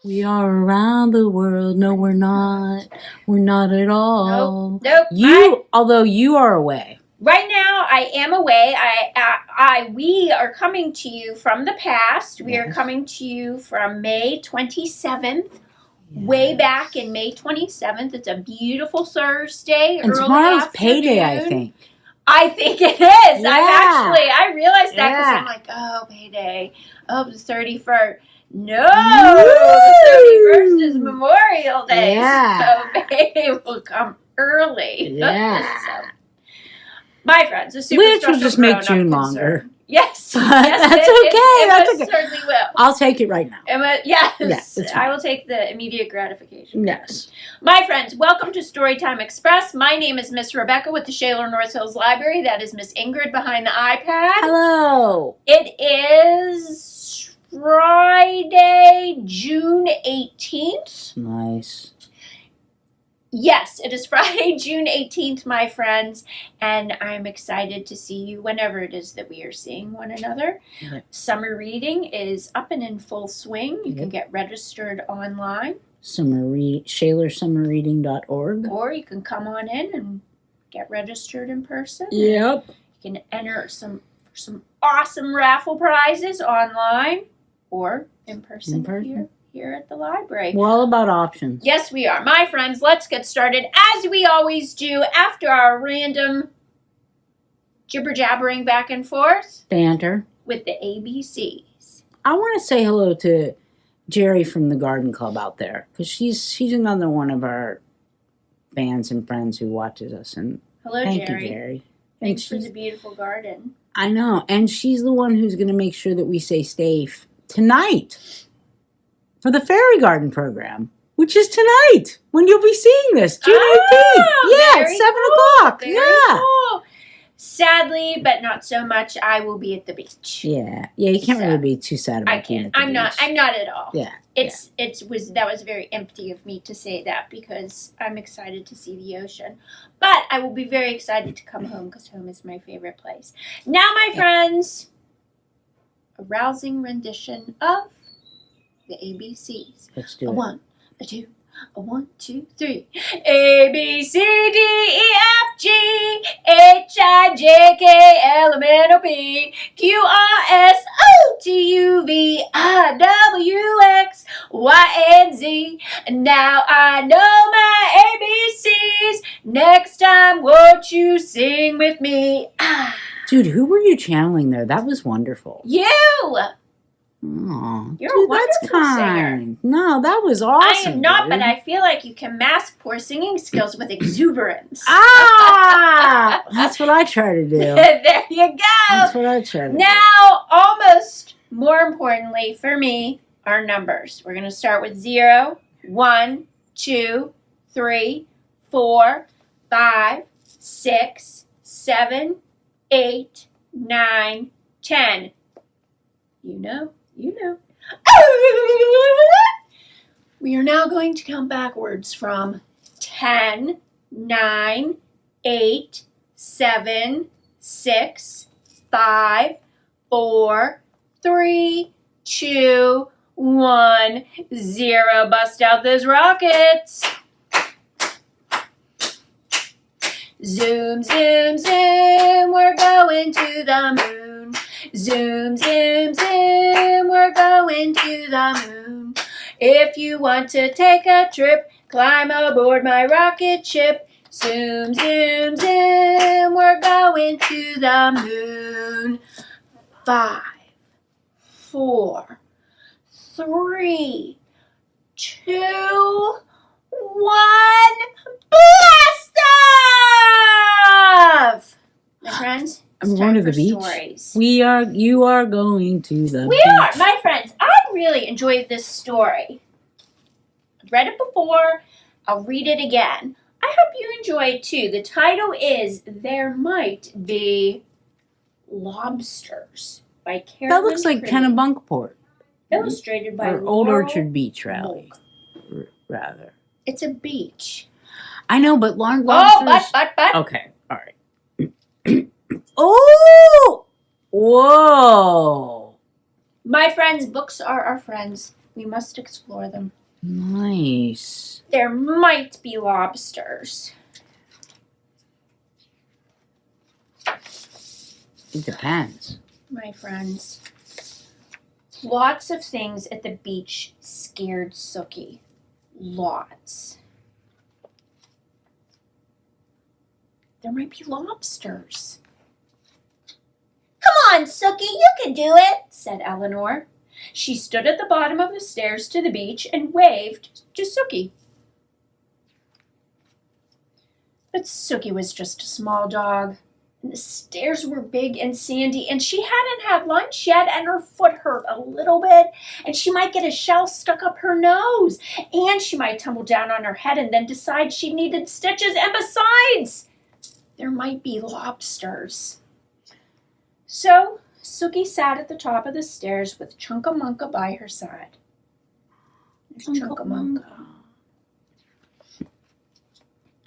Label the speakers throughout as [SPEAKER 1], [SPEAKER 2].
[SPEAKER 1] We are around the world. No, we're not. We're not at all.
[SPEAKER 2] Nope.
[SPEAKER 1] Although you are away.
[SPEAKER 2] Right now, I am away. We are coming to you from the past. We are coming to you from May 27th. Yes. Way back in May 27th. It's a beautiful Thursday.
[SPEAKER 1] And tomorrow's payday, I think.
[SPEAKER 2] I think it is. Yeah. I realized that because I'm like, oh, payday. Oh, the 31st. No, the 31st is Memorial Day.
[SPEAKER 1] Yeah.
[SPEAKER 2] So payday will come early.
[SPEAKER 1] Yeah.
[SPEAKER 2] So, my friends,
[SPEAKER 1] which will just make June longer.
[SPEAKER 2] Yes.
[SPEAKER 1] That's okay.
[SPEAKER 2] That's okay. Certainly will.
[SPEAKER 1] I'll take it right now.
[SPEAKER 2] Yes. I will take the immediate gratification.
[SPEAKER 1] Yes.
[SPEAKER 2] My friends, welcome to Storytime Express. My name is Miss Rebecca with the Shaler North Hills Library. That is Miss Ingrid behind the iPad.
[SPEAKER 1] Hello.
[SPEAKER 2] It is Friday, June 18th.
[SPEAKER 1] Nice.
[SPEAKER 2] Yes, it is Friday, June 18th, my friends, and I'm excited to see you whenever it is that we are seeing one another. Okay. Summer reading is up and in full swing. You can get registered online.
[SPEAKER 1] ShalerSummerReading.org.
[SPEAKER 2] Or you can come on in and get registered in person.
[SPEAKER 1] Yep.
[SPEAKER 2] You can enter some awesome raffle prizes online or in person. Here at the library.
[SPEAKER 1] We're all about options.
[SPEAKER 2] Yes, we are. My friends, let's get started as we always do after our random jibber-jabbering back and forth.
[SPEAKER 1] Banter.
[SPEAKER 2] With the ABCs.
[SPEAKER 1] I want to say hello to Jerry from the Garden Club out there because she's another one of our fans and friends who watches us. And
[SPEAKER 2] hello,
[SPEAKER 1] thank you, Jerry.
[SPEAKER 2] Thanks for the beautiful garden.
[SPEAKER 1] I know. And she's the one who's going to make sure that we stay safe tonight. For the Fairy Garden program, which is tonight, when you'll be seeing this, June 18th. Yeah, it's 7 o'clock.
[SPEAKER 2] Cool. Sadly, but not so much, I will be at the beach.
[SPEAKER 1] Yeah, you can't really be too sad about being at the beach.
[SPEAKER 2] I'm not at all.
[SPEAKER 1] Yeah.
[SPEAKER 2] That was very empty of me to say that because I'm excited to see the ocean. But I will be very excited to come home because home is my favorite place. Now, my friends, a rousing rendition of the ABCs.
[SPEAKER 1] Let's do it.
[SPEAKER 2] 1, 2, 1, 2, 3. A, B, C, D, E, F, G, H, I, J, K, L, M, N, O, P, Q, R, S, O, T, U, V, I, W, X, Y, and Z. Now I know my ABCs. Next time, won't you sing with me?
[SPEAKER 1] Dude, who were you channeling there? That was wonderful.
[SPEAKER 2] You!
[SPEAKER 1] Oh,
[SPEAKER 2] you're a wonderful singer.
[SPEAKER 1] No, that was awesome.
[SPEAKER 2] I am not, but I feel like you can mask poor singing skills with exuberance.
[SPEAKER 1] That's what I try to do.
[SPEAKER 2] There you go.
[SPEAKER 1] That's what I try to do.
[SPEAKER 2] Now, almost more importantly for me, are numbers. We're going to start with 0, 1, 2, 3, 4, 5, 6, 7, 8, 9, 10. You know. We are now going to count backwards from 10, 9, 8, 7, 6, 5, 4, 3, 2, 1, 0. Bust out those rockets. Zoom, zoom, zoom, we're going to the moon. Zoom, zoom, zoom, we're going to the moon. If you want to take a trip, climb aboard my rocket ship. Zoom, zoom, zoom, we're going to the moon. 5, 4, 3, 2, 1, blast off! My friends,
[SPEAKER 1] I'm going to the beach.
[SPEAKER 2] Stories.
[SPEAKER 1] You are going to the beach.
[SPEAKER 2] We are, my friends. I really enjoyed this story. I've read it before. I'll read it again. I hope you enjoy it too. The title is There Might Be Lobsters by Carolyn.
[SPEAKER 1] That looks like Kennebunkport.
[SPEAKER 2] Illustrated by
[SPEAKER 1] Old Orchard Beach Rally, rather.
[SPEAKER 2] It's a beach.
[SPEAKER 1] I know, but long lobsters.
[SPEAKER 2] But.
[SPEAKER 1] Okay, all right. Oh! Whoa!
[SPEAKER 2] My friends, books are our friends. We must explore them.
[SPEAKER 1] Nice.
[SPEAKER 2] There might be lobsters.
[SPEAKER 1] It depends.
[SPEAKER 2] My friends. Lots of things at the beach scared Sookie. Lots. There might be lobsters. Come on, Sookie, you can do it, said Eleanor. She stood at the bottom of the stairs to the beach and waved to Sookie. But Sookie was just a small dog. And the stairs were big and sandy, and she hadn't had lunch yet, and her foot hurt a little bit, and she might get a shell stuck up her nose, and she might tumble down on her head and then decide she needed stitches, and besides, there might be lobsters. So Sookie sat at the top of the stairs with Chunkamunka by her side. There's Chunkamunka.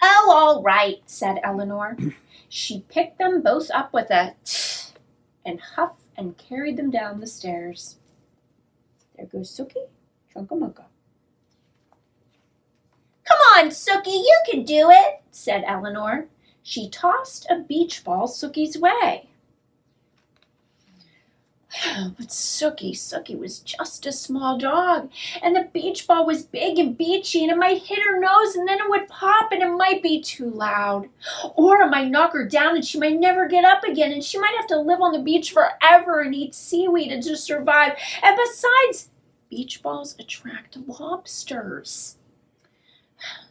[SPEAKER 2] Oh, all right, said Eleanor. She picked them both up with a tch and huff and carried them down the stairs. There goes Sookie, Chunkamunka. Come on, Sookie, you can do it, said Eleanor. She tossed a beach ball Sookie's way. But Sookie was just a small dog, and the beach ball was big and beachy, and it might hit her nose, and then it would pop, and it might be too loud. Or it might knock her down, and she might never get up again, and she might have to live on the beach forever and eat seaweed and to survive. And besides, beach balls attract lobsters.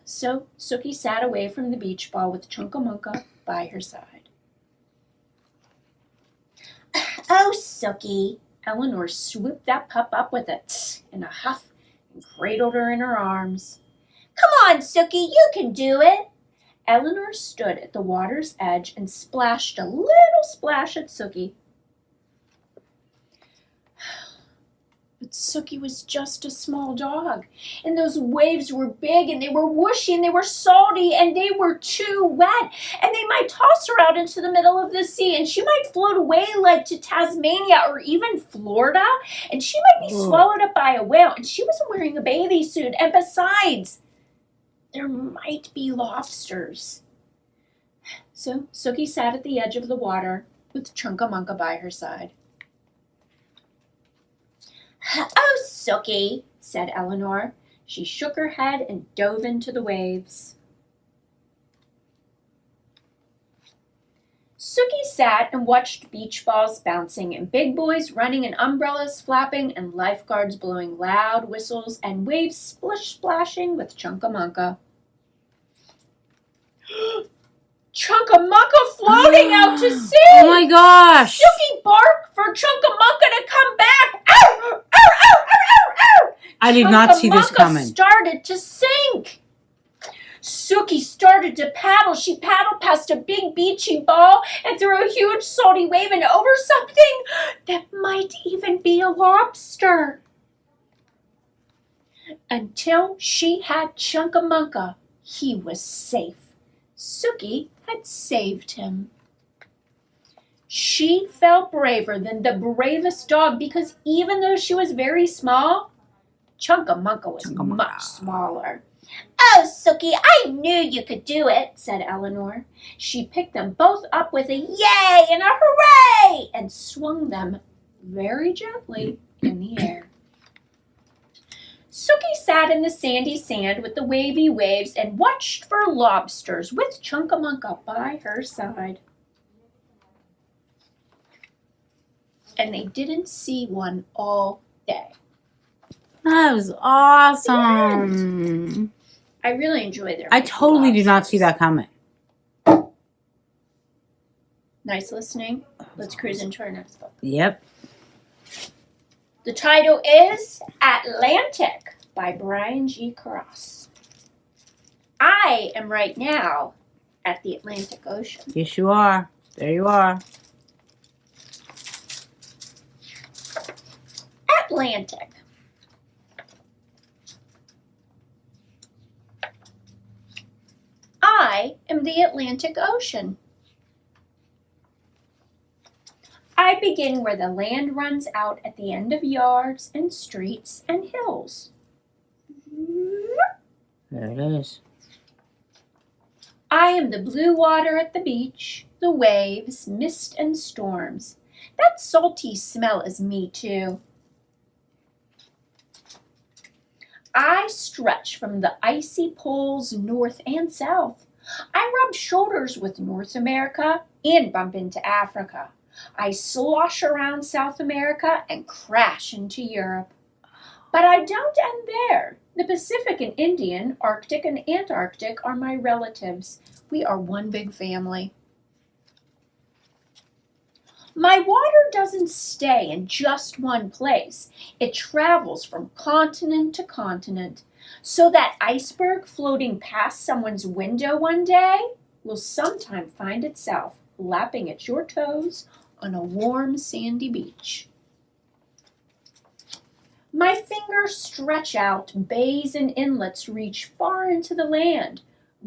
[SPEAKER 2] So Sookie sat away from the beach ball with Chunkamunka by her side. Oh, Sookie. Eleanor swooped that pup up with a tss and a huff and cradled her in her arms. Come on, Sookie, you can do it. Eleanor stood at the water's edge and splashed a little splash at Sookie. But Sookie was just a small dog, and those waves were big, and they were whooshy, and they were salty, and they were too wet, and they might toss her out into the middle of the sea, and she might float away like to Tasmania or even Florida, and she might be swallowed up by a whale, and she wasn't wearing a bathing suit, and besides, there might be lobsters. So Sookie sat at the edge of the water with Chunkamunka by her side. Oh, Sookie, said Eleanor. She shook her head and dove into the waves. Sookie sat and watched beach balls bouncing and big boys running and umbrellas flapping and lifeguards blowing loud whistles and waves splish-splashing with Chunkamunka. Chunkamunka floating out to sea!
[SPEAKER 1] Oh my gosh!
[SPEAKER 2] Sookie barked for Chunkamunka to come back. Ow! Ow! Ow! Ow! Ow! Ow!
[SPEAKER 1] I did not see this coming.
[SPEAKER 2] Chunkamunka started to sink. Sookie started to paddle. She paddled past a big beachy ball and through a huge salty wave and over something that might even be a lobster. Until she had Chunkamunka, he was safe. Sookie had saved him. She felt braver than the bravest dog because even though she was very small, Chunkamunka was much smaller. Oh, Sookie, I knew you could do it, said Eleanor. She picked them both up with a yay and a hooray and swung them very gently in the air. Sookie sat in the sandy sand with the wavy waves and watched for lobsters with Chunkamunka by her side. And they didn't see one all day.
[SPEAKER 1] That was awesome.
[SPEAKER 2] I really enjoyed their
[SPEAKER 1] I totally did not see that coming.
[SPEAKER 2] Nice listening. Let's cruise into our next book.
[SPEAKER 1] Yep.
[SPEAKER 2] The title is Atlantic by Brian G. Cross. I am right now at the Atlantic Ocean.
[SPEAKER 1] Yes, you are. There you are.
[SPEAKER 2] Atlantic. I am the Atlantic Ocean. I begin where the land runs out at the end of yards and streets and hills.
[SPEAKER 1] There it is.
[SPEAKER 2] I am the blue water at the beach, the waves, mist and storms. That salty smell is me too. I stretch from the icy poles north and south. I rub shoulders with North America and bump into Africa. I slosh around South America and crash into Europe. But I don't end there. The Pacific and Indian, Arctic and Antarctic are my relatives. We are one big family. My water doesn't stay in just one place. It travels from continent to continent. So that iceberg floating past someone's window one day will sometime find itself lapping at your toes on a warm sandy beach. My fingers stretch out, bays and inlets reach far into the land.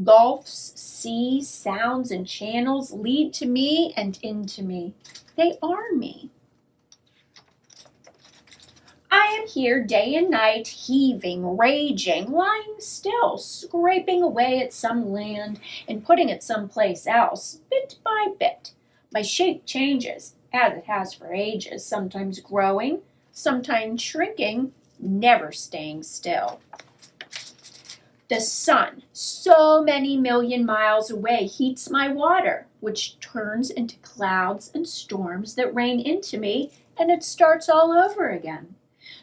[SPEAKER 2] Gulfs, seas, sounds, and channels lead to me and into me. They are me. I am here day and night, heaving, raging, lying still, scraping away at some land and putting it someplace else, bit by bit. My shape changes, as it has for ages, sometimes growing, sometimes shrinking, never staying still. The sun, so many million miles away, heats my water, which turns into clouds and storms that rain into me, and it starts all over again.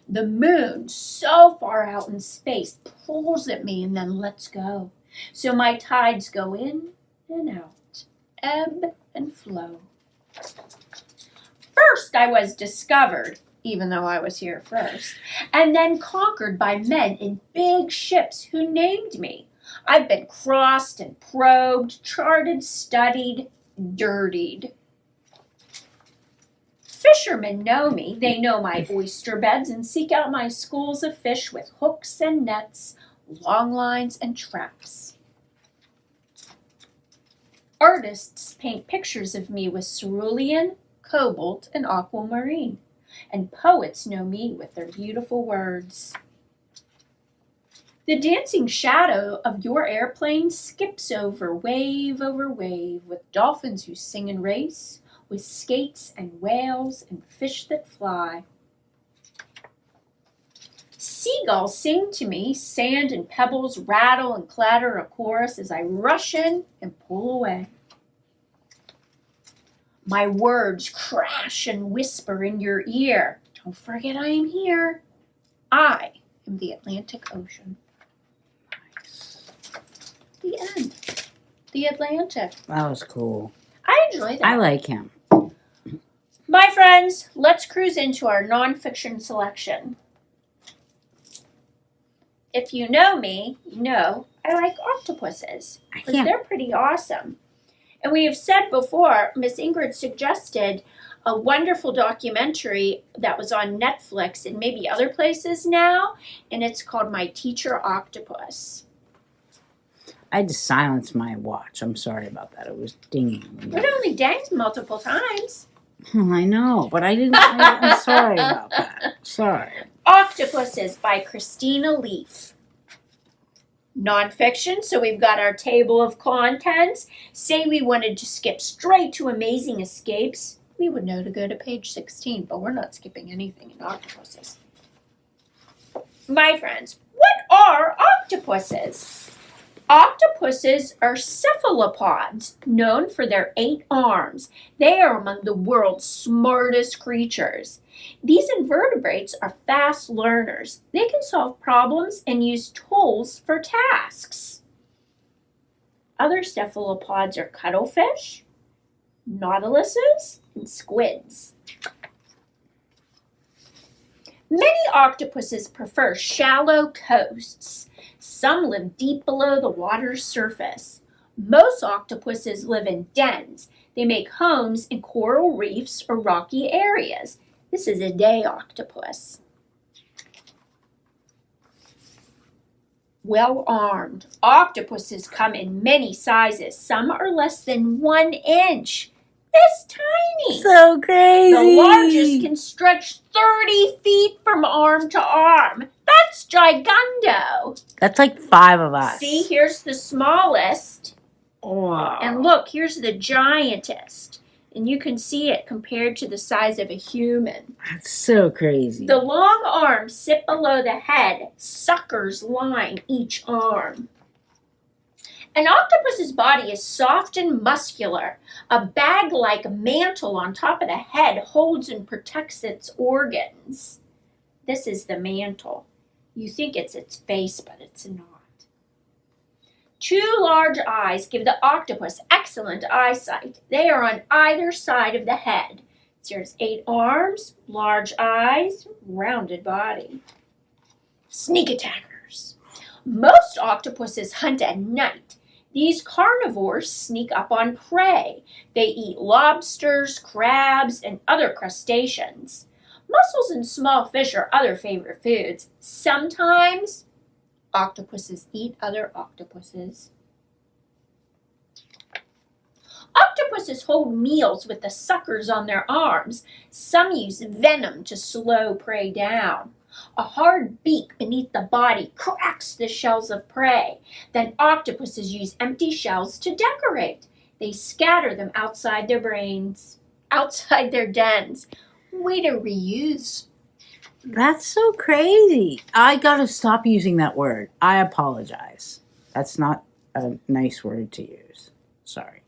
[SPEAKER 2] The moon, so far out in space, pulls at me and then lets go. So my tides go in and out, ebb and flow. First I was discovered, even though I was here first, and then conquered by men in big ships who named me. I've been crossed and probed, charted, studied, dirtied. Fishermen know me. They know my oyster beds and seek out my schools of fish with hooks and nets, long lines and traps. Artists paint pictures of me with cerulean, cobalt, and aquamarine, and poets know me with their beautiful words. The dancing shadow of your airplane skips over wave with dolphins who sing and race, with skates and whales and fish that fly. Seagulls sing to me, sand and pebbles rattle and clatter a chorus as I rush in and pull away. My words crash and whisper in your ear. Don't forget I am here. I am the Atlantic Ocean. The end. The Atlantic.
[SPEAKER 1] That was cool.
[SPEAKER 2] I enjoy that.
[SPEAKER 1] I like him.
[SPEAKER 2] My friends, let's cruise into our nonfiction selection. If you know me, you know I like octopuses because they're pretty awesome. And we have said before, Miss Ingrid suggested a wonderful documentary that was on Netflix and maybe other places now, and it's called My Teacher Octopus.
[SPEAKER 1] I had to silence my watch. I'm sorry about that. It was dinging.
[SPEAKER 2] It only dinged multiple times.
[SPEAKER 1] I know, but I didn't. I'm sorry about that. Sorry.
[SPEAKER 2] Octopuses by Christina Leaf. Nonfiction, so we've got our table of contents. Say we wanted to skip straight to Amazing Escapes, we would know to go to page 16, but we're not skipping anything in octopuses. My friends, what are octopuses? Octopuses are cephalopods, known for their 8 arms. They are among the world's smartest creatures. These invertebrates are fast learners. They can solve problems and use tools for tasks. Other cephalopods are cuttlefish, nautiluses, and squids. Many octopuses prefer shallow coasts. Some live deep below the water's surface. Most octopuses live in dens. They make homes in coral reefs or rocky areas. This is a day octopus. Well armed. Octopuses come in many sizes. Some are less than 1 inch. this tiny.
[SPEAKER 1] So crazy.
[SPEAKER 2] The largest can stretch 30 feet from arm to arm. That's gigundo.
[SPEAKER 1] That's like 5 of us.
[SPEAKER 2] See, here's the smallest.
[SPEAKER 1] Wow.
[SPEAKER 2] And look, here's the giantest. And you can see it compared to the size of a human.
[SPEAKER 1] That's so crazy.
[SPEAKER 2] The long arms sit below the head. Suckers line each arm. An octopus's body is soft and muscular. A bag-like mantle on top of the head holds and protects its organs. This is the mantle. You think it's its face, but it's not. 2 large eyes give the octopus excellent eyesight. They are on either side of the head. There's 8 arms, large eyes, rounded body. Sneak attackers. Most octopuses hunt at night. These carnivores sneak up on prey. They eat lobsters, crabs, and other crustaceans. Mussels and small fish are other favorite foods. Sometimes octopuses eat other octopuses. Octopuses hold meals with the suckers on their arms. Some use venom to slow prey down. A hard beak beneath the body cracks the shells of prey. Then octopuses use empty shells to decorate. They scatter them outside their dens. Way to reuse.
[SPEAKER 1] That's so crazy. I gotta stop using that word. I apologize. That's not a nice word to use. Sorry.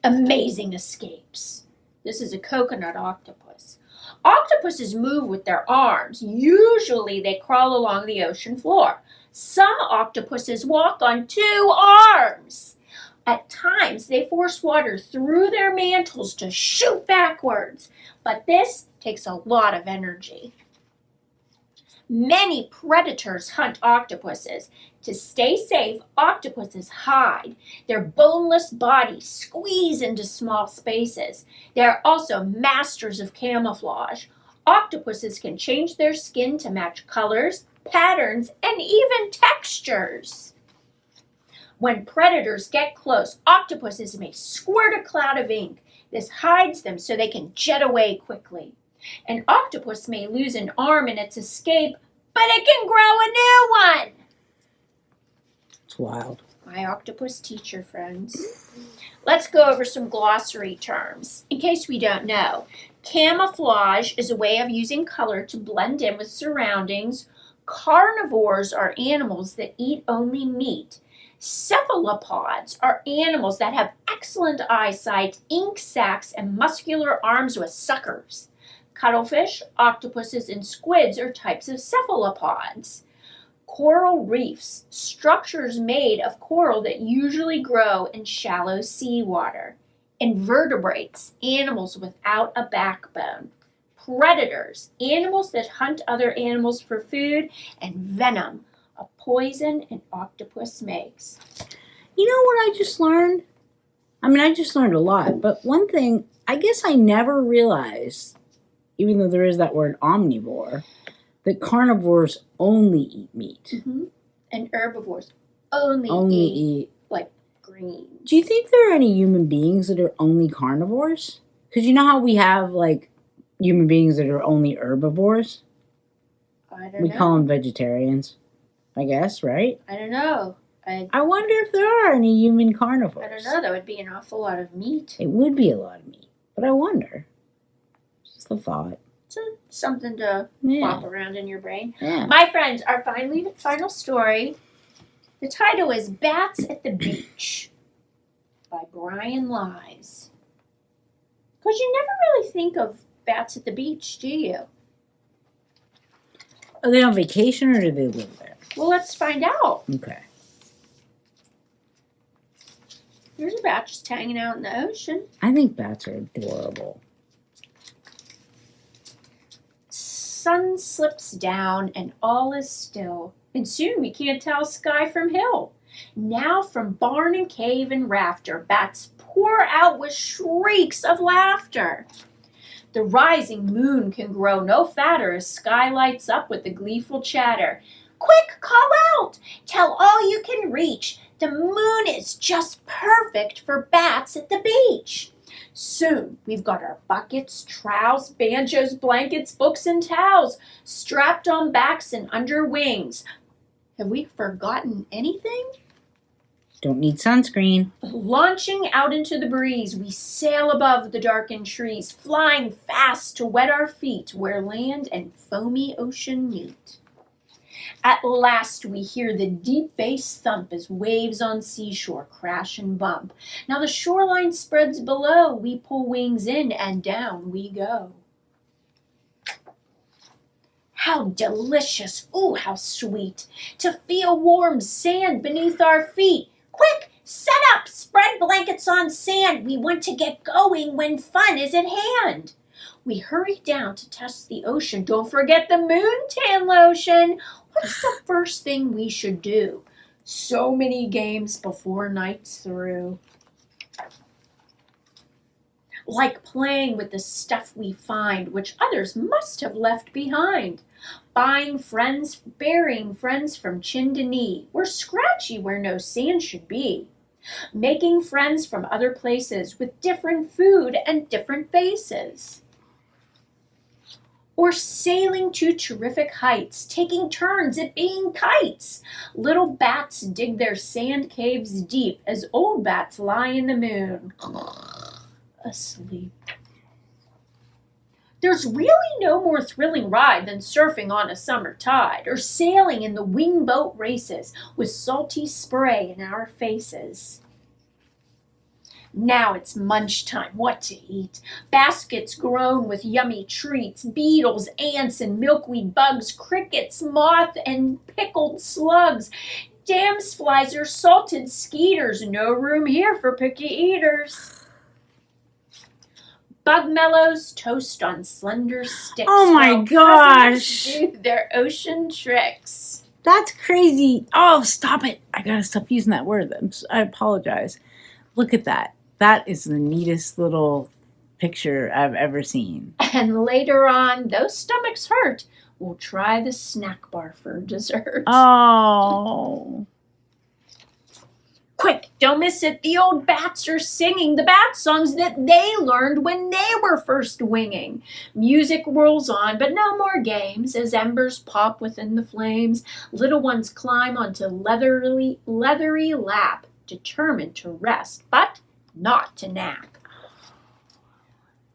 [SPEAKER 2] Amazing escapes. This is a coconut octopus. Octopuses move with their arms. Usually they crawl along the ocean floor. Some octopuses walk on 2 arms. At times they force water through their mantles to shoot backwards, but this takes a lot of energy. Many predators hunt octopuses. To stay safe, octopuses hide. Their boneless bodies squeeze into small spaces. They are also masters of camouflage. Octopuses can change their skin to match colors, patterns, and even textures. When predators get close, octopuses may squirt a cloud of ink. This hides them so they can jet away quickly. An octopus may lose an arm in its escape, but it can grow a new one.
[SPEAKER 1] It's wild.
[SPEAKER 2] My octopus teacher friends. Let's go over some glossary terms. In case we don't know, camouflage is a way of using color to blend in with surroundings. Carnivores are animals that eat only meat. Cephalopods are animals that have excellent eyesight, ink sacs, and muscular arms with suckers. Cuttlefish, octopuses, and squids are types of cephalopods. Coral reefs, structures made of coral that usually grow in shallow seawater. Invertebrates, animals without a backbone. Predators, animals that hunt other animals for food. And venom, a poison an octopus makes.
[SPEAKER 1] You know what I just learned? I mean, I just learned a lot, but one thing, I guess I never realized, even though there is that word omnivore, that carnivores only eat meat.
[SPEAKER 2] Mm-hmm. And herbivores only
[SPEAKER 1] eat
[SPEAKER 2] like greens.
[SPEAKER 1] Do you think there are any human beings that are only carnivores? Because you know how we have like human beings that are only herbivores?
[SPEAKER 2] I don't know.
[SPEAKER 1] We call them vegetarians, I guess, right?
[SPEAKER 2] I don't know.
[SPEAKER 1] I wonder if there are any human carnivores.
[SPEAKER 2] I don't know. That would be an awful lot of meat.
[SPEAKER 1] It would be a lot of meat, but I wonder. Just a thought.
[SPEAKER 2] It's something to pop around in your brain.
[SPEAKER 1] Yeah.
[SPEAKER 2] My friends, our final story. The title is Bats at the Beach by Brian Lies. Because you never really think of bats at the beach, do you?
[SPEAKER 1] Are they on vacation or do they live there?
[SPEAKER 2] Well, let's find out.
[SPEAKER 1] Okay.
[SPEAKER 2] There's a bat just hanging out in the ocean.
[SPEAKER 1] I think bats are adorable.
[SPEAKER 2] Sun slips down and all is still, and soon we can't tell sky from hill. Now from barn and cave and rafter, bats pour out with shrieks of laughter. The rising moon can grow no fatter as sky lights up with the gleeful chatter. Quick, call out! Tell all you can reach. The moon is just perfect for bats at the beach. Soon, we've got our buckets, trowels, banjos, blankets, books, and towels strapped on backs and under wings. Have we forgotten anything?
[SPEAKER 1] Don't need sunscreen.
[SPEAKER 2] Launching out into the breeze, we sail above the darkened trees, flying fast to wet our feet where land and foamy ocean meet. At last we hear the deep bass thump as waves on seashore crash and bump. Now the shoreline spreads below, we pull wings in and down we go. How delicious, ooh, how sweet, to feel warm sand beneath our feet. Quick, set up, spread blankets on sand. We want to get going when fun is at hand. We hurry down to test the ocean. Don't forget the moon tan lotion. What's the first thing we should do? So many games before night's through. Like playing with the stuff we find, which others must have left behind. Burying friends from chin to knee. We're scratchy where no sand should be. Making friends from other places with different food and different faces. Or sailing to terrific heights, taking turns at being kites. Little bats dig their sand caves deep as old bats lie in the moon, asleep. There's really no more thrilling ride than surfing on a summer tide or sailing in the wingboat races with salty spray in our faces. Now it's munch time, what to eat? Baskets grown with yummy treats, beetles, ants, and milkweed bugs, crickets, moth, and pickled slugs. Damselflies or salted skeeters, no room here for picky eaters. Bug mellows toast on slender sticks.
[SPEAKER 1] Oh my gosh.
[SPEAKER 2] Do their ocean tricks.
[SPEAKER 1] That's crazy. Oh, stop it. I gotta stop using that word. I apologize. Look at that. That is the neatest little picture I've ever seen.
[SPEAKER 2] And later on, though stomachs hurt, we'll try the snack bar for dessert.
[SPEAKER 1] Oh.
[SPEAKER 2] Quick, don't miss it. The old bats are singing the bat songs that they learned when they were first winging. Music rolls on, but no more games. As embers pop within the flames, little ones climb onto leathery lap, determined to rest, but not to nap.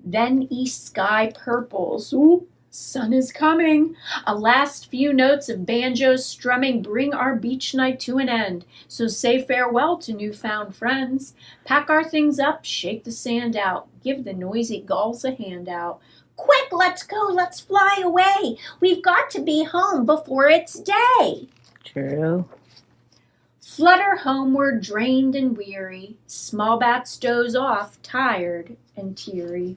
[SPEAKER 2] Then east sky purples. Ooh, sun is coming. A last few notes of banjos strumming bring our beach night to an end. So say farewell to newfound friends. Pack our things up, shake the sand out. Give the noisy gulls a handout. Quick, let's go, let's fly away. We've got to be home before it's day.
[SPEAKER 1] True.
[SPEAKER 2] Flutter homeward, drained and weary. Small bats doze off, tired and teary.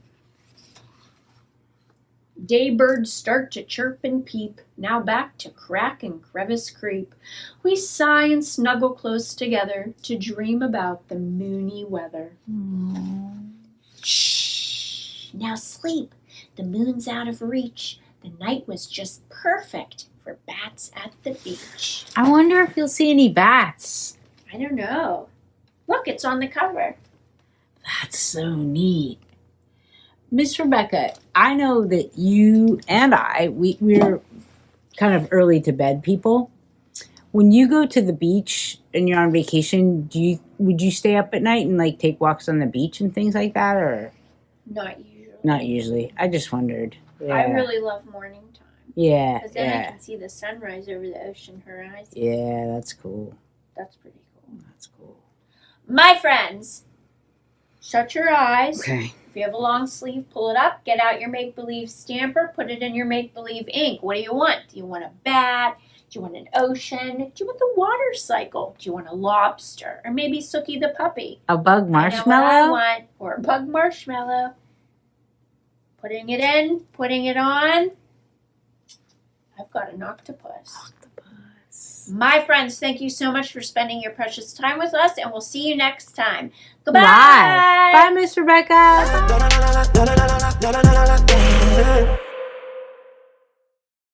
[SPEAKER 2] Daybirds start to chirp and peep, now back to crack and crevice creep. We sigh and snuggle close together to dream about the moony weather. Shh, now sleep. The moon's out of reach. The night was just perfect for bats at the beach.
[SPEAKER 1] I wonder if you'll see any bats.
[SPEAKER 2] I don't know. Look, it's on the cover.
[SPEAKER 1] That's so neat. Miss Rebecca, I know that you and we're kind of early to bed people. When you go to the beach and you're on vacation, would you stay up at night and like take walks on the beach and things like that, or?
[SPEAKER 2] Not usually.
[SPEAKER 1] Not usually. I just wondered. Yeah.
[SPEAKER 2] I really love morning time.
[SPEAKER 1] Yeah.
[SPEAKER 2] Because then I can see the sunrise over the ocean horizon.
[SPEAKER 1] Yeah, that's cool.
[SPEAKER 2] That's pretty cool.
[SPEAKER 1] That's cool.
[SPEAKER 2] My friends, shut your eyes.
[SPEAKER 1] Okay.
[SPEAKER 2] If you have a long sleeve, pull it up. Get out your make-believe stamper. Put it in your make-believe ink. What do you want? Do you want a bat? Do you want an ocean? Do you want the water cycle? Do you want a lobster? Or maybe Sookie the puppy?
[SPEAKER 1] A bug marshmallow?
[SPEAKER 2] I know what I want. Or a bug marshmallow. Putting it in. Putting it on. I've got an octopus. My friends, thank you so much for spending your precious time with us, and we'll see you next time. Goodbye.
[SPEAKER 1] Bye, Miss Rebecca.